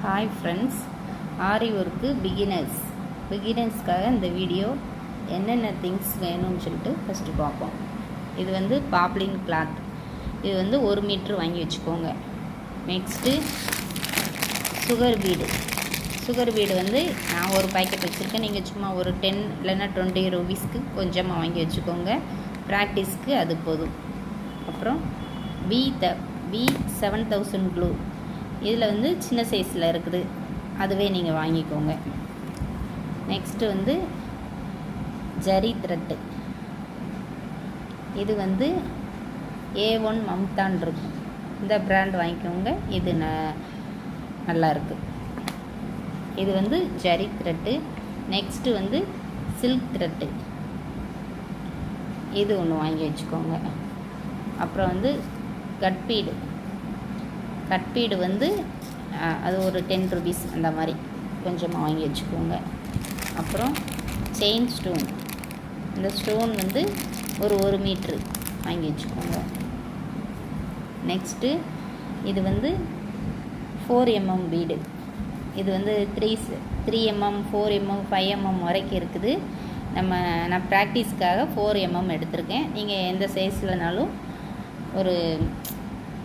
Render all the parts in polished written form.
Hi friends, ஆரி work பிகினர்ஸ்க்காக இந்த video என்னென்ன things வேணும்னு சொல்லிட்டு ஃபஸ்ட்டு பார்ப்போம். இது வந்து பாப்ளின் கிளாத். இது வந்து 1 மீட்ரு வாங்கி வச்சுக்கோங்க. நெக்ஸ்ட்டு சுகர் பீடு வந்து நான் ஒரு பாக்கெட் வச்சுருக்கேன். நீங்கள் சும்மா ஒரு 10 இல்லைன்னா 20 ரூபீஸ்க்கு கொஞ்சமாக வாங்கி வச்சுக்கோங்க. ப்ராக்டிஸ்க்கு அது போதும். அப்புறம் B7000 க்ளூ. இதில் வந்து சின்ன சைஸில் இருக்குது, அதுவே நீங்கள் வாங்கிக்கோங்க. நெக்ஸ்ட்டு வந்து ஜரி த்ரெட்டு. இது வந்து A1 மம்தான் இருக்கும், இந்த பிராண்ட் வாங்கிக்கோங்க. இது நல்லா இருக்குது. இது வந்து ஜரி த்ரெட்டு. நெக்ஸ்ட்டு வந்து சில்க் த்ரெட்டு, இது ஒன்று வாங்கி வச்சுக்கோங்க. அப்புறம் வந்து கட்பீடு வந்து அது ஒரு 10 ரூபீஸ் அந்த மாதிரி கொஞ்சமாக வாங்கி வச்சுக்கோங்க. அப்புறம் செயின் ஸ்டோன். இந்த ஸ்டோன் வந்து ஒரு மீட்ரு வாங்கி வச்சுக்கோங்க. நெக்ஸ்ட்டு இது வந்து 4 mm பீடு. இது வந்து 3 mm 4 mm 5 mm வரைக்கும் இருக்குது. நான் ப்ராக்டிஸ்க்காக 4 mm எடுத்திருக்கேன். நீங்கள் எந்த சைஸ்லனாலும்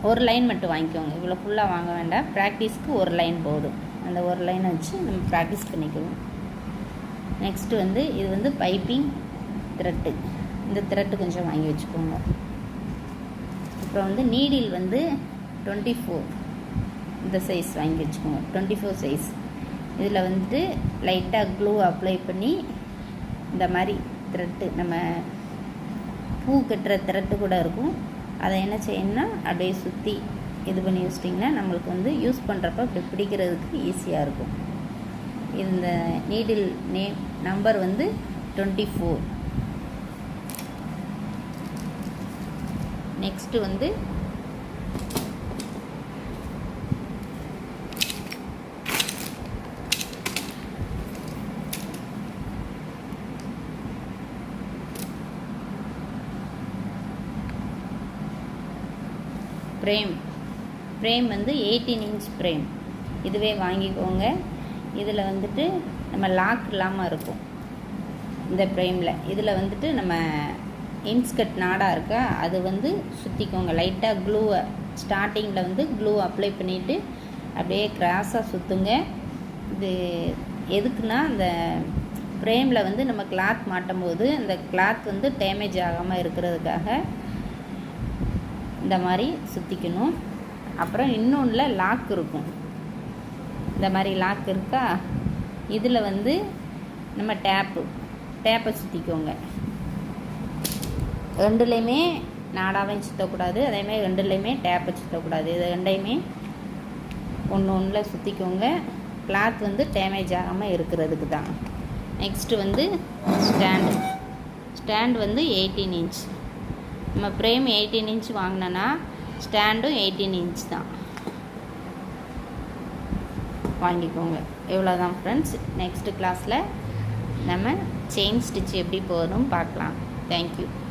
ஒரு லைன் மட்டும் வாங்கிக்கோங்க. இவ்வளோ ஃபுல்லாக வாங்க வேண்டாம். ப்ராக்டிஸ்க்கு ஒரு லைன் போதும். அந்த ஒரு லைனை வச்சு நம்ம ப்ராக்டிஸ் பண்ணிக்குவோம். நெக்ஸ்ட்டு வந்து இது வந்து பைப்பிங் த்ரெட்டு. இந்த த்ரெட்டு கொஞ்சம் வாங்கி வச்சுக்கோங்க. அப்புறம் வந்து நீடில் வந்து 24 இந்த சைஸ் வாங்கி வச்சுக்கோங்க. 24 சைஸ். இதில் வந்துட்டு லைட்டாக க்ளூ அப்ளை பண்ணி இந்த மாதிரி த்ரெட்டு, நம்ம பூ கட்டுற த்ரெட்டு கூட இருக்கும், அதை என்ன செய்யணும்னா அப்படியே சுற்றி இது பண்ணி வச்சிட்டிங்கன்னா நம்மளுக்கு வந்து யூஸ் பண்ணுறப்ப அப்படி பிடிக்கிறதுக்கு ஈஸியாக இருக்கும். இந்த நீடில் நம்பர் வந்து 24. நெக்ஸ்ட்டு வந்து ஃப்ரேம் வந்து 18 இன்ச் ஃப்ரேம். இதுவே வாங்கிக்கோங்க. இதில் வந்துட்டு நம்ம லாக் இல்லாமல் இருக்கும் இந்த ஃப்ரேமில். இதில் வந்துட்டு நம்ம இன்ஸ்கட் நாடாக இருக்கா, அது வந்து சுற்றிக்கோங்க. லைட்டாக க்ளூவை ஸ்டார்டிங்கில் வந்து க்ளூ அப்ளை பண்ணிவிட்டு அப்படியே கிராஸாக சுற்றுங்க. இது எதுக்குன்னா அந்த ஃப்ரேமில் வந்து நம்ம கிளாத் மாட்டும் போது அந்த கிளாத் வந்து டேமேஜ் ஆகாமல் இருக்கிறதுக்காக இந்த மாதிரி சுற்றிக்கணும். அப்புறம் இன்னொன்றில் லாக் இருக்கும், இந்த மாதிரி லாக் இருக்கா, இதில் வந்து நம்ம டேப்பை சுற்றிக்கோங்க. ரெண்டுலேயுமே நாடாவையும் சுற்றக்கூடாது, அதேமாதிரி ரெண்டுலேயுமே டேப்பை சுற்றக்கூடாது. இது ரெண்டையுமே ஒன்றில் சுற்றிக்கோங்க. கிளாத் வந்து டேமேஜ் ஆகாமல் இருக்கிறதுக்கு தான். நெக்ஸ்ட்டு வந்து ஸ்டாண்டு வந்து 18 இன்ச். நம்ம ஃப்ரேம் 18 இன்ச் வாங்கினோன்னா ஸ்டாண்டும் 18 இன்ச் தான் வாங்கிக்கோங்க. இவ்வளோ தான் ஃப்ரெண்ட்ஸ். நெக்ஸ்ட்டு கிளாஸில் நம்ம செயின் ஸ்டிச் எப்படி போகணும்னு பார்க்கலாம். தேங்க்யூ.